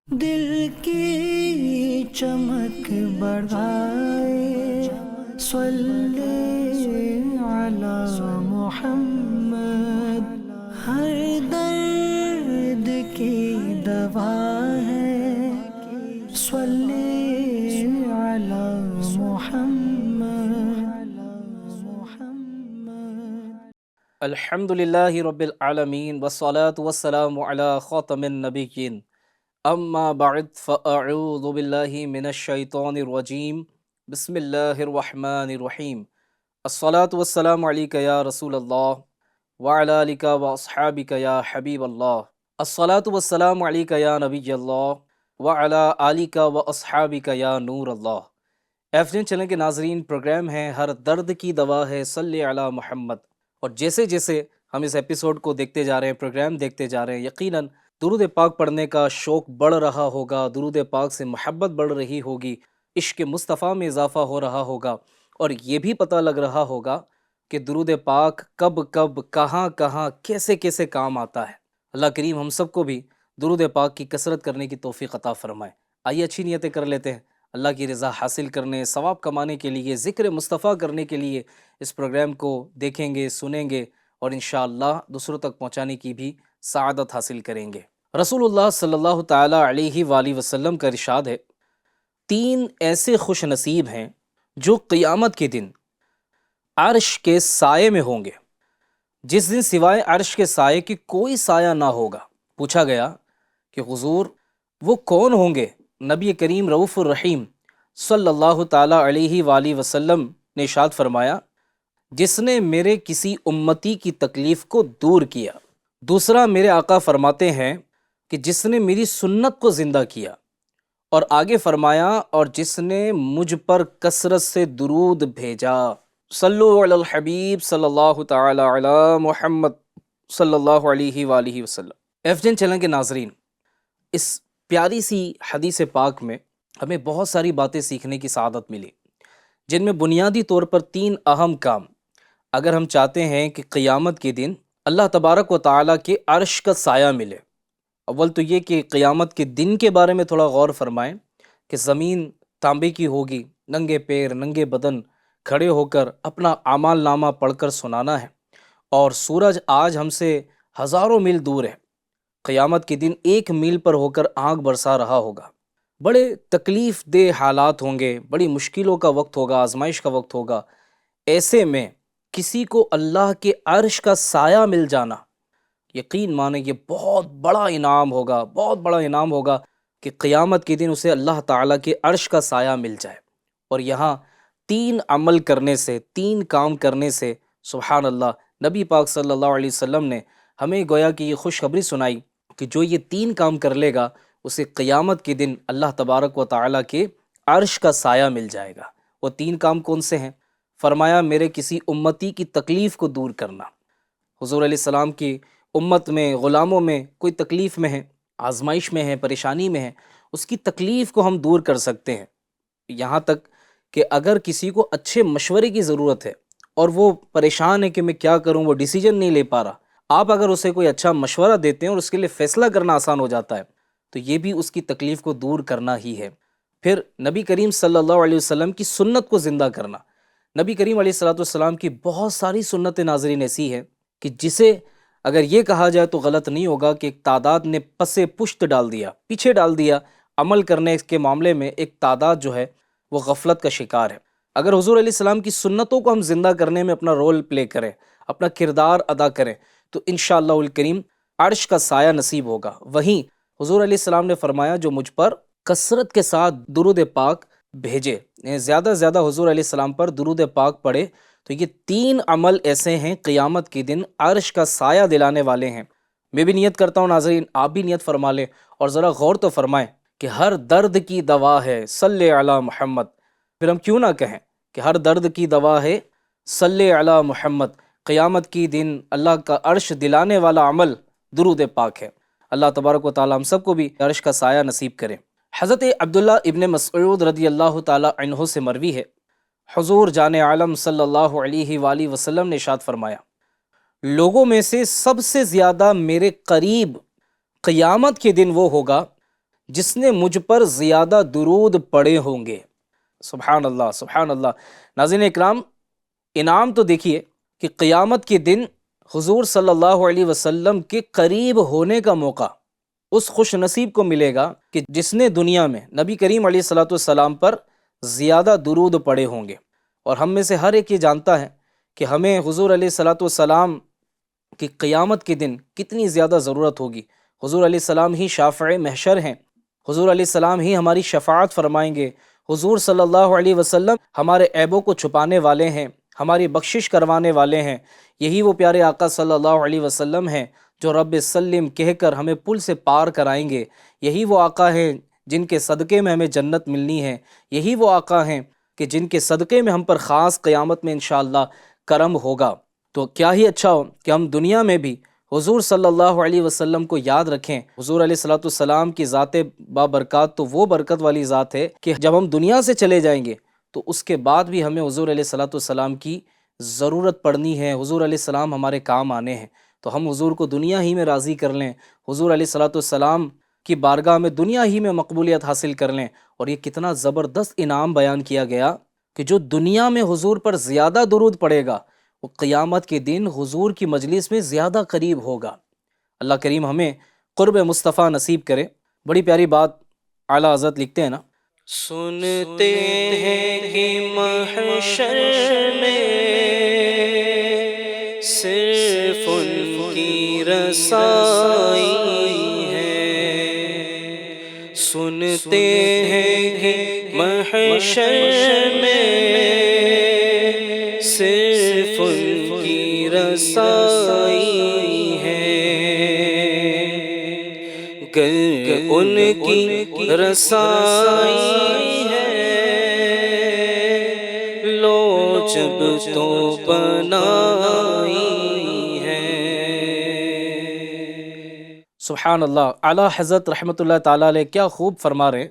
دل کی چمک بڑھائے صلی علی محمد، ہر درد کی دوا ہے صلی علی محمد۔ الحمد للہ رب العالمین والصلاة والسلام علی خاتم النبیین، اما بعد فاعوذ باللہ من الشیطان الرجیم، بسم اللہ الرحمن الرحیم۔ الصلاة والسلام علیک یا رسول اللہ وعلی آلک واصحابک یا حبیب اللہ، الصلاة والسلام علیک یا نبی اللہ وعلی آلک واصحابک یا نور اللہ۔ ایف چینل کے ناظرین، پروگرام ہے ہر درد کی دوا ہے صلی علی محمد، اور جیسے جیسے ہم اس ایپیسوڈ کو دیکھتے جا رہے ہیں، پروگرام دیکھتے جا رہے ہیں، یقیناً درود پاک پڑھنے کا شوق بڑھ رہا ہوگا، درود پاک سے محبت بڑھ رہی ہوگی، عشق مصطفیٰ میں اضافہ ہو رہا ہوگا، اور یہ بھی پتہ لگ رہا ہوگا کہ درود پاک کب کب کہاں کہاں کیسے کیسے کام آتا ہے۔ اللہ کریم ہم سب کو بھی درود پاک کی کثرت کرنے کی توفیق عطا فرمائے۔ آئیے اچھی نیتیں کر لیتے ہیں، اللہ کی رضا حاصل کرنے، ثواب کمانے کے لیے، ذکر مصطفیٰ کرنے کے لیے اس پروگرام کو دیکھیں گے، سنیں گے، اور انشاءاللہ دوسروں تک پہنچانے کی بھی سعادت حاصل کریں گے۔ رسول اللہ صلی اللہ تعالیٰ علیہ وآلہ وسلم کا ارشاد ہے، 3 ایسے خوش نصیب ہیں جو قیامت کے دن عرش کے سائے میں ہوں گے، جس دن سوائے عرش کے سائے کی کوئی سایہ نہ ہوگا۔ پوچھا گیا کہ حضور وہ کون ہوں گے؟ نبی کریم رؤوف الرحیم صلی اللہ تعالیٰ علیہ وآلہ وسلم نے ارشاد فرمایا، جس نے میرے کسی امتی کی تکلیف کو دور کیا۔ دوسرا میرے آقا فرماتے ہیں کہ جس نے میری سنت کو زندہ کیا، اور آگے فرمایا اور جس نے مجھ پر کثرت سے درود بھیجا۔ صلو علی الحبیب صلی اللہ تعالی علی محمد صلی اللہ علیہ وآلہ وسلم۔ ایف جن چینل کے ناظرین، اس پیاری سی حدیث پاک میں ہمیں بہت ساری باتیں سیکھنے کی سعادت ملی، جن میں بنیادی طور پر 3 اہم کام اگر ہم چاہتے ہیں کہ قیامت کے دن اللہ تبارک و تعالیٰ کے عرش کا سایہ ملے۔ اول تو یہ کہ قیامت کے دن کے بارے میں تھوڑا غور فرمائیں کہ زمین تانبے کی ہوگی، ننگے پیر ننگے بدن کھڑے ہو کر اپنا اعمال نامہ پڑھ کر سنانا ہے، اور سورج آج ہم سے ہزاروں میل دور ہے، قیامت کے دن 1 میل پر ہو کر آنکھ برسا رہا ہوگا۔ بڑے تکلیف دہ حالات ہوں گے، بڑی مشکلوں کا وقت ہوگا، آزمائش کا وقت ہوگا۔ ایسے میں کسی کو اللہ کے عرش کا سایہ مل جانا، یقین مانیں یہ بہت بڑا انعام ہوگا، بہت بڑا انعام ہوگا کہ قیامت کے دن اسے اللہ تعالیٰ کے عرش کا سایہ مل جائے۔ اور یہاں 3 عمل کرنے سے، 3 کام کرنے سے، سبحان اللہ، نبی پاک صلی اللہ علیہ وسلم نے ہمیں گویا کہ یہ خوشخبری سنائی کہ جو یہ 3 کام کر لے گا اسے قیامت کے دن اللہ تبارک و تعالیٰ کے عرش کا سایہ مل جائے گا۔ وہ 3 کام کون سے ہیں؟ فرمایا میرے کسی امتی کی تکلیف کو دور کرنا۔ حضور علیہ السلام کی امت میں، غلاموں میں کوئی تکلیف میں ہے، آزمائش میں ہے، پریشانی میں ہے، اس کی تکلیف کو ہم دور کر سکتے ہیں۔ یہاں تک کہ اگر کسی کو اچھے مشورے کی ضرورت ہے اور وہ پریشان ہے کہ میں کیا کروں، وہ ڈیسیجن نہیں لے پا رہا، آپ اگر اسے کوئی اچھا مشورہ دیتے ہیں اور اس کے لیے فیصلہ کرنا آسان ہو جاتا ہے، تو یہ بھی اس کی تکلیف کو دور کرنا ہی ہے۔ پھر نبی کریم صلی اللہ علیہ وسلم کی سنت کو زندہ کرنا۔ نبی کریم علیہ السلام کی بہت ساری سنت ناظرین ایسی ہے کہ جسے اگر یہ کہا جائے تو غلط نہیں ہوگا کہ ایک تعداد نے پس پشت ڈال دیا، پیچھے ڈال دیا، عمل کرنے کے معاملے میں ایک تعداد جو ہے وہ غفلت کا شکار ہے۔ اگر حضور علیہ السلام کی سنتوں کو ہم زندہ کرنے میں اپنا رول پلے کریں، اپنا کردار ادا کریں، تو انشاءاللہ الکریم عرش کا سایہ نصیب ہوگا۔ وہیں حضور علیہ السلام نے فرمایا جو مجھ پر کثرت کے ساتھ درود پاک بھیجے، زیادہ سے زیادہ حضور علیہ السلام پر درود پاک پڑھے، تو یہ 3 عمل ایسے ہیں قیامت کے دن عرش کا سایہ دلانے والے ہیں۔ میں بھی نیت کرتا ہوں ناظرین، آپ بھی نیت فرما لیں، اور ذرا غور تو فرمائیں کہ ہر درد کی دوا ہے صلی علی محمد۔ پھر ہم کیوں نہ کہیں کہ ہر درد کی دوا ہے صلی علی محمد۔ قیامت کی دن اللہ کا عرش دلانے والا عمل درود پاک ہے۔ اللہ تبارک و تعالی ہم سب کو بھی عرش کا سایہ نصیب کرے۔ حضرت عبداللہ ابن مسعود رضی اللہ تعالی عنہ سے مروی ہے، حضور جان عالم صلی اللہ علیہ وآلہ وسلم نے ارشاد فرمایا، لوگوں میں سے سب سے زیادہ میرے قریب قیامت کے دن وہ ہوگا جس نے مجھ پر زیادہ درود پڑے ہوں گے۔ سبحان اللہ، سبحان اللہ۔ ناظرین اکرام، انعام تو دیکھیے کہ قیامت کے دن حضور صلی اللہ علیہ وسلم کے قریب ہونے کا موقع اس خوش نصیب کو ملے گا کہ جس نے دنیا میں نبی کریم علیہ الصلوۃ والسلام پر زیادہ درود پڑے ہوں گے۔ اور ہم میں سے ہر ایک یہ جانتا ہے کہ ہمیں حضور علیہ الصلوۃ والسلام کی قیامت کے دن کتنی زیادہ ضرورت ہوگی۔ حضور علیہ السلام ہی شافع محشر ہیں، حضور علیہ السلام ہی ہماری شفاعت فرمائیں گے، حضور صلی اللہ علیہ وسلم ہمارے عیبوں کو چھپانے والے ہیں، ہماری بخشش کروانے والے ہیں۔ یہی وہ پیارے آقا صلی اللہ علیہ وسلم ہیں جو رب سلم کہہ کر ہمیں پل سے پار کرائیں گے۔ یہی وہ آقا ہیں جن کے صدقے میں ہمیں جنت ملنی ہے۔ یہی وہ آقا ہیں کہ جن کے صدقے میں ہم پر خاص قیامت میں انشاءاللہ کرم ہوگا۔ تو کیا ہی اچھا ہو کہ ہم دنیا میں بھی حضور صلی اللہ علیہ وسلم کو یاد رکھیں۔ حضور علیہ الصلوۃ والسلام کی ذات بابرکات تو وہ برکت والی ذات ہے کہ جب ہم دنیا سے چلے جائیں گے تو اس کے بعد بھی ہمیں حضور علیہ الصلوۃ والسلام کی ضرورت پڑنی ہے، حضور علیہ السلام ہمارے کام آنے ہیں۔ تو ہم حضور کو دنیا ہی میں راضی کر لیں، حضور علیہ الصلوۃ والسلام کی بارگاہ میں دنیا ہی میں مقبولیت حاصل کر لیں۔ اور یہ کتنا زبردست انعام بیان کیا گیا کہ جو دنیا میں حضور پر زیادہ درود پڑے گا وہ قیامت کے دن حضور کی مجلس میں زیادہ قریب ہوگا۔ اللہ کریم ہمیں قرب مصطفیٰ نصیب کرے۔ بڑی پیاری بات اعلیٰ حضرت لکھتے ہیں نا، سنتے ہیں کہ محشر میں صرف ان کی رسائی ہے، سنتے ہیں کہ محشر میں صرف ان کی رسائی ہے، گر ان کی رسائی ہے لو جب تو بنائی ہے۔ سبحان اللہ۔ اعلیٰ حضرت رحمۃ اللہ تعالیٰ علیہ کیا خوب فرما رہے ہیں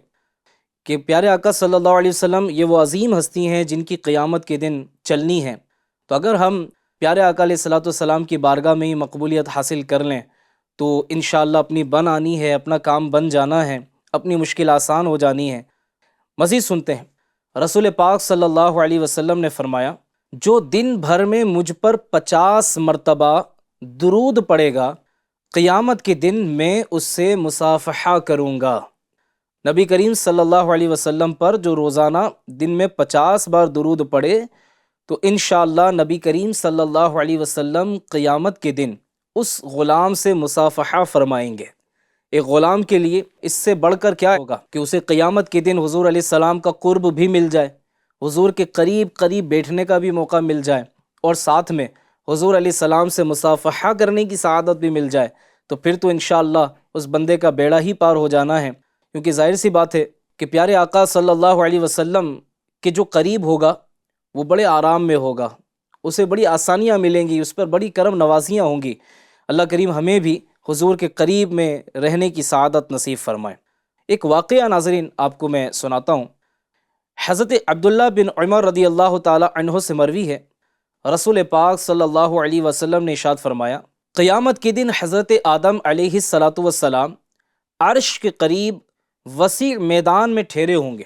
کہ پیارے آقا صلی اللہ علیہ وسلم یہ وہ عظیم ہستی ہیں جن کی قیامت کے دن چلنی ہے۔ تو اگر ہم پیارے آقا علیہ الصلوۃ والسلام کی بارگاہ میں ہی مقبولیت حاصل کر لیں تو انشاءاللہ اپنی بن آنی ہے، اپنا کام بن جانا ہے، اپنی مشکل آسان ہو جانی ہے۔ مزید سنتے ہیں، رسول پاک صلی اللہ علیہ وسلم نے فرمایا، جو دن بھر میں مجھ پر 50 مرتبہ درود پڑے گا، قیامت کے دن میں اس سے مصافحہ کروں گا۔ نبی کریم صلی اللہ علیہ وسلم پر جو روزانہ دن میں 50 بار درود پڑے تو انشاءاللہ نبی کریم صلی اللہ علیہ وسلم قیامت کے دن اس غلام سے مصافحہ فرمائیں گے۔ ایک غلام کے لیے اس سے بڑھ کر کیا ہوگا کہ اسے قیامت کے دن حضور علیہ السلام کا قرب بھی مل جائے، حضور کے قریب قریب بیٹھنے کا بھی موقع مل جائے، اور ساتھ میں حضور علیہ السلام سے مصافحہ کرنے کی سعادت بھی مل جائے، تو پھر تو انشاءاللہ اس بندے کا بیڑا ہی پار ہو جانا ہے۔ کیونکہ ظاہر سی بات ہے کہ پیارے آقا صلی اللہ علیہ وسلم کے جو قریب ہوگا وہ بڑے آرام میں ہوگا، اسے بڑی آسانیاں ملیں گی، اس پر بڑی کرم نوازیاں ہوں گی۔ اللہ کریم ہمیں بھی حضور کے قریب میں رہنے کی سعادت نصیب فرمائے۔ ایک واقعہ ناظرین آپ کو میں سناتا ہوں۔ حضرت عبداللہ بن عمر رضی اللہ تعالی عنہ سے مروی ہے، رسول پاک صلی اللہ علیہ وسلم نے ارشاد فرمایا، قیامت کے دن حضرت آدم علیہ الصلاۃ والسلام عرش کے قریب وسیع میدان میں ٹھہرے ہوں گے،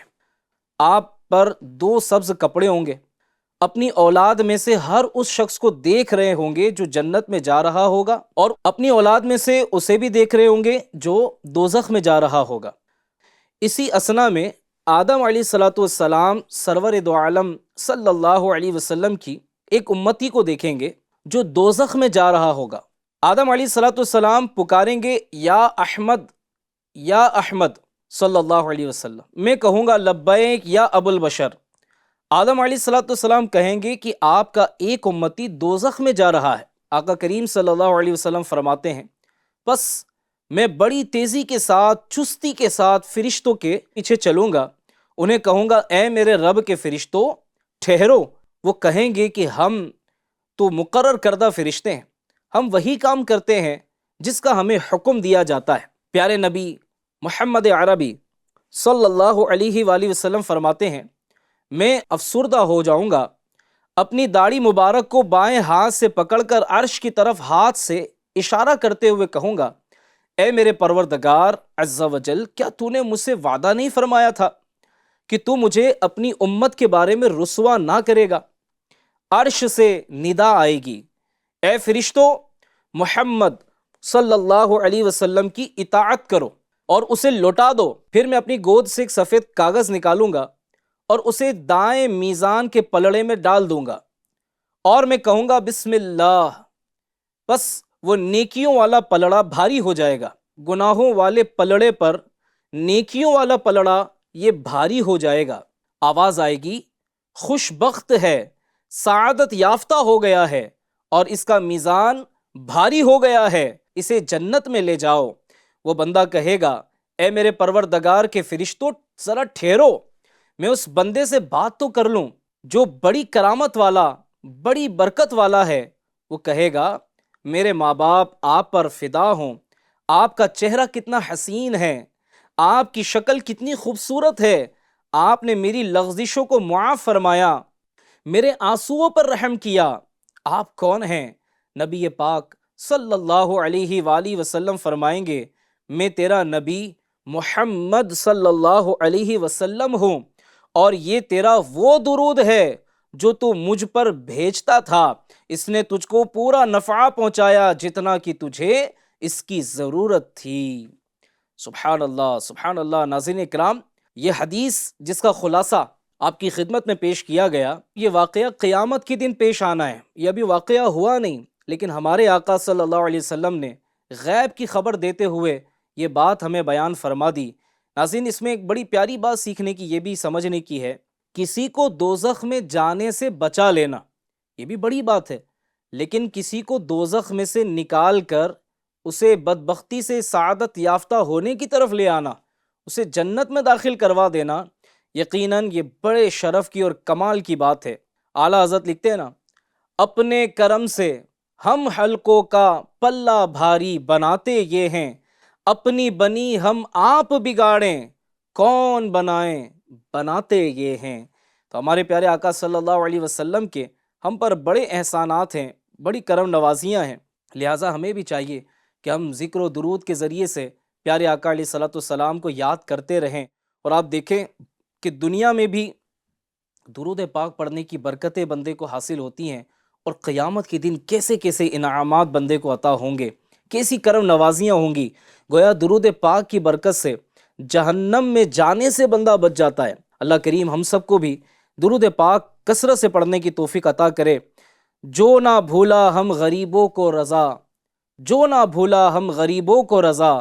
آپ پر 2 سبز کپڑے ہوں گے، اپنی اولاد میں سے ہر اس شخص کو دیکھ رہے ہوں گے جو جنت میں جا رہا ہوگا، اور اپنی اولاد میں سے اسے بھی دیکھ رہے ہوں گے جو دوزخ میں جا رہا ہوگا۔ اسی اثنا میں آدم علیہ الصلاۃ والسلام سرور دو عالم صلی اللہ علیہ وسلم کی ایک امتی کو دیکھیں گے جو دوزخ میں جا رہا ہوگا۔ آدم علیہ الصلاۃ والسلام پکاریں گے، یا احمد، یا احمد صلی اللہ علیہ وسلم۔ میں کہوں گا لبیک یا ابو البشر۔ آدم علیہ الصلاۃ والسلام کہیں گے کہ آپ کا ایک امتی دوزخ میں جا رہا ہے۔ آقا کریم صلی اللہ علیہ وسلم فرماتے ہیں، پس میں بڑی تیزی کے ساتھ، چستی کے ساتھ فرشتوں کے پیچھے چلوں گا، انہیں کہوں گا اے میرے رب کے فرشتوں ٹھہرو۔ وہ کہیں گے کہ ہم تو مقرر کردہ فرشتے ہیں، ہم وہی کام کرتے ہیں جس کا ہمیں حکم دیا جاتا ہے۔ پیارے نبی محمد عربی صلی اللہ علیہ وآلہ وسلم فرماتے ہیں، میں افسردہ ہو جاؤں گا، اپنی داڑھی مبارک کو بائیں ہاتھ سے پکڑ کر عرش کی طرف ہاتھ سے اشارہ کرتے ہوئے کہوں گا اے میرے پروردگار عز و جل، کیا تو نے مجھ سے وعدہ نہیں فرمایا تھا کہ تو مجھے اپنی امت کے بارے میں رسوا نہ کرے گا؟ عرش سے ندا آئے گی، اے فرشتوں، محمد صلی اللہ علیہ وسلم کی اطاعت کرو اور اسے لوٹا دو۔ پھر میں اپنی گود سے ایک سفید کاغذ نکالوں گا اور اسے دائیں میزان کے پلڑے میں ڈال دوں گا، اور میں کہوں گا بسم اللہ، بس وہ نیکیوں والا پلڑا بھاری ہو جائے گا، گناہوں والے پلڑے پر نیکیوں والا پلڑا یہ بھاری ہو جائے گا۔ آواز آئے گی، خوش بخت ہے، سعادت یافتہ ہو گیا ہے اور اس کا میزان بھاری ہو گیا ہے، اسے جنت میں لے جاؤ۔ وہ بندہ کہے گا، اے میرے پروردگار کے فرشتوں، ذرا ٹھہرو، میں اس بندے سے بات تو کر لوں جو بڑی کرامت والا، بڑی برکت والا ہے۔ وہ کہے گا، میرے ماں باپ آپ پر فدا ہوں، آپ کا چہرہ کتنا حسین ہے، آپ کی شکل کتنی خوبصورت ہے، آپ نے میری لغزشوں کو معاف فرمایا، میرے آنسوؤں پر رحم کیا۔ آپ کون ہیں؟ نبی پاک صلی اللہ علیہ وآلہ وسلم فرمائیں گے، میں تیرا نبی محمد صلی اللہ علیہ وسلم ہوں، اور یہ تیرا وہ درود ہے جو تو مجھ پر بھیجتا تھا، اس نے تجھ کو پورا نفع پہنچایا جتنا کہ تجھے اس کی ضرورت تھی۔ سبحان اللہ، سبحان اللہ۔ ناظرین اکرام، یہ حدیث جس کا خلاصہ آپ کی خدمت میں پیش کیا گیا، یہ واقعہ قیامت کے دن پیش آنا ہے، یہ ابھی واقعہ ہوا نہیں، لیکن ہمارے آقا صلی اللہ علیہ وسلم نے غیب کی خبر دیتے ہوئے یہ بات ہمیں بیان فرما دی۔ ناظرین، اس میں ایک بڑی پیاری بات سیکھنے کی، یہ بھی سمجھنے کی ہے، کسی کو دوزخ میں جانے سے بچا لینا یہ بھی بڑی بات ہے، لیکن کسی کو دوزخ میں سے نکال کر اسے بدبختی سے سعادت یافتہ ہونے کی طرف لے آنا، اسے جنت میں داخل کروا دینا، یقیناً یہ بڑے شرف کی اور کمال کی بات ہے۔ اعلیٰ حضرت لکھتے ہیں نا، اپنے کرم سے ہم حلقوں کا پلہ بھاری بناتے یہ ہیں، اپنی بنی ہم آپ بگاڑیں، کون بنائیں بناتے یہ ہیں۔ تو ہمارے پیارے آقا صلی اللہ علیہ وسلم کے ہم پر بڑے احسانات ہیں، بڑی کرم نوازیاں ہیں، لہٰذا ہمیں بھی چاہیے کہ ہم ذکر و درود کے ذریعے سے پیارے آقا علیہ الصلوۃ والسلام کو یاد کرتے رہیں۔ اور آپ دیکھیں کہ دنیا میں بھی درود پاک پڑھنے کی برکتیں بندے کو حاصل ہوتی ہیں، اور قیامت کے دن کیسے کیسے انعامات بندے کو عطا ہوں گے، کیسی کرم نوازیاں ہوں گی۔ گویا درود پاک کی برکت سے جہنم میں جانے سے بندہ بچ جاتا ہے۔ اللہ کریم ہم سب کو بھی درود پاک کثرت سے پڑھنے کی توفیق عطا کرے۔ جو نہ بھولا ہم غریبوں کو رضا، جو نہ بھولا ہم غریبوں کو رضا،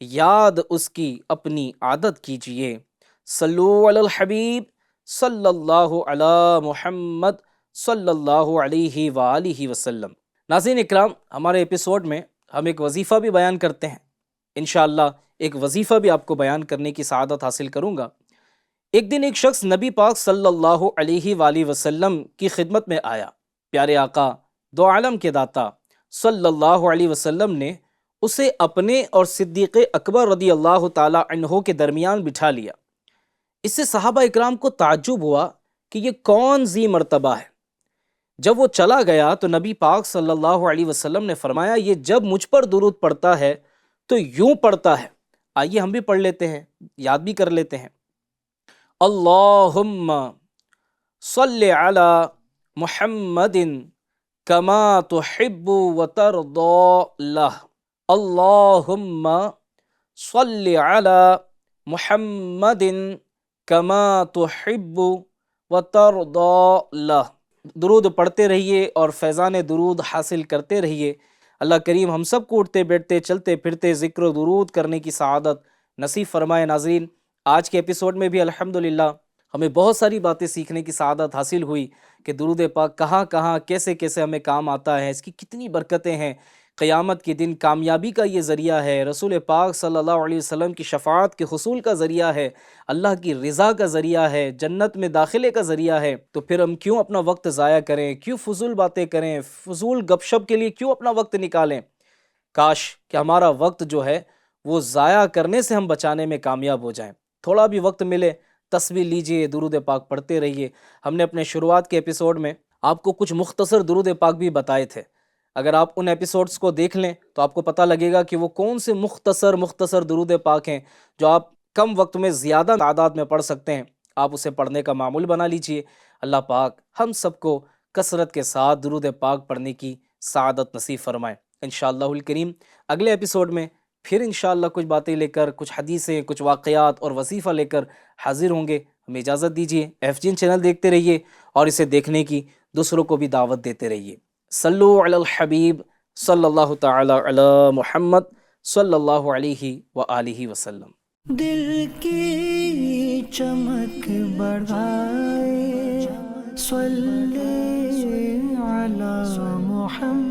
یاد اس کی اپنی عادت کیجئے۔ صلو علی الحبیب صلی اللہ علی محمد صلی اللہ علیہ وآلہ وسلم۔ ناظرین اکرام، ہمارے ایپیسوڈ میں ہم ایک وظیفہ بھی بیان کرتے ہیں، انشاءاللہ ایک وظیفہ بھی آپ کو بیان کرنے کی سعادت حاصل کروں گا۔ ایک دن ایک شخص نبی پاک صلی اللہ علیہ وآلہ وسلم کی خدمت میں آیا۔ پیارے آقا دو عالم کے داتا صلی اللہ علیہ وسلم نے اسے اپنے اور صدیق اکبر رضی اللہ تعالی عنہ کے درمیان بٹھا لیا۔ اس سے صحابہ اکرام کو تعجب ہوا کہ یہ کون ذی مرتبہ ہے۔ جب وہ چلا گیا تو نبی پاک صلی اللہ علیہ وسلم نے فرمایا، یہ جب مجھ پر درود پڑھتا ہے تو یوں پڑھتا ہے۔ آئیے ہم بھی پڑھ لیتے ہیں، یاد بھی کر لیتے ہیں۔ اللہم صلی علی محمد کما تحب وترضی لہ، اللہم صلی علی محمد کما تحب وترضی لہ۔ درود پڑھتے رہیے اور فیضان درود حاصل کرتے رہیے۔ اللہ کریم ہم سب کو اٹھتے بیٹھتے چلتے پھرتے ذکر و درود کرنے کی سعادت نصیب فرمائے۔ ناظرین، آج کے ایپیسوڈ میں بھی الحمدللہ ہمیں بہت ساری باتیں سیکھنے کی سعادت حاصل ہوئی کہ درود پاک کہاں کہاں کیسے کیسے ہمیں کام آتا ہے، اس کی کتنی برکتیں ہیں۔ قیامت کے دن کامیابی کا یہ ذریعہ ہے، رسول پاک صلی اللہ علیہ وسلم کی شفاعت کے حصول کا ذریعہ ہے، اللہ کی رضا کا ذریعہ ہے، جنت میں داخلے کا ذریعہ ہے۔ تو پھر ہم کیوں اپنا وقت ضائع کریں، کیوں فضول باتیں کریں، فضول گپ شپ کے لیے کیوں اپنا وقت نکالیں۔ کاش کہ ہمارا وقت جو ہے وہ ضائع کرنے سے ہم بچانے میں کامیاب ہو جائیں۔ تھوڑا بھی وقت ملے تسبیح لیجئے، درود پاک پڑھتے رہیے۔ ہم نے اپنے شروعات کے ایپیسوڈ میں آپ کو کچھ مختصر درود پاک بھی بتائے تھے، اگر آپ ان ایپیسوڈز کو دیکھ لیں تو آپ کو پتہ لگے گا کہ وہ کون سے مختصر درود پاک ہیں جو آپ کم وقت میں زیادہ تعداد میں پڑھ سکتے ہیں. آپ اسے پڑھنے کا معمول بنا لیجئے. اللہ پاک ہم سب کو کثرت کے ساتھ درود پاک پڑھنے کی سعادت نصیب فرمائے. انشاءاللہ الکریم اگلے ایپیسوڈ میں پھر انشاءاللہ کچھ باتیں لے کر، کچھ حدیثیں، کچھ واقعات اور وظیفہ لے کر حاضر ہوں گے. ہمیں اجازت دیجیے. FGN چینل دیکھتے رہیے اور اسے دیکھنے کی دوسروں کو بھی دعوت دیتے رہیے. صلو علی الحبیب صلی اللہ تعالی علی محمد صلی اللہ علیہ وآلہ وسلم. دل کی چمک بڑھائے صلی علی محمد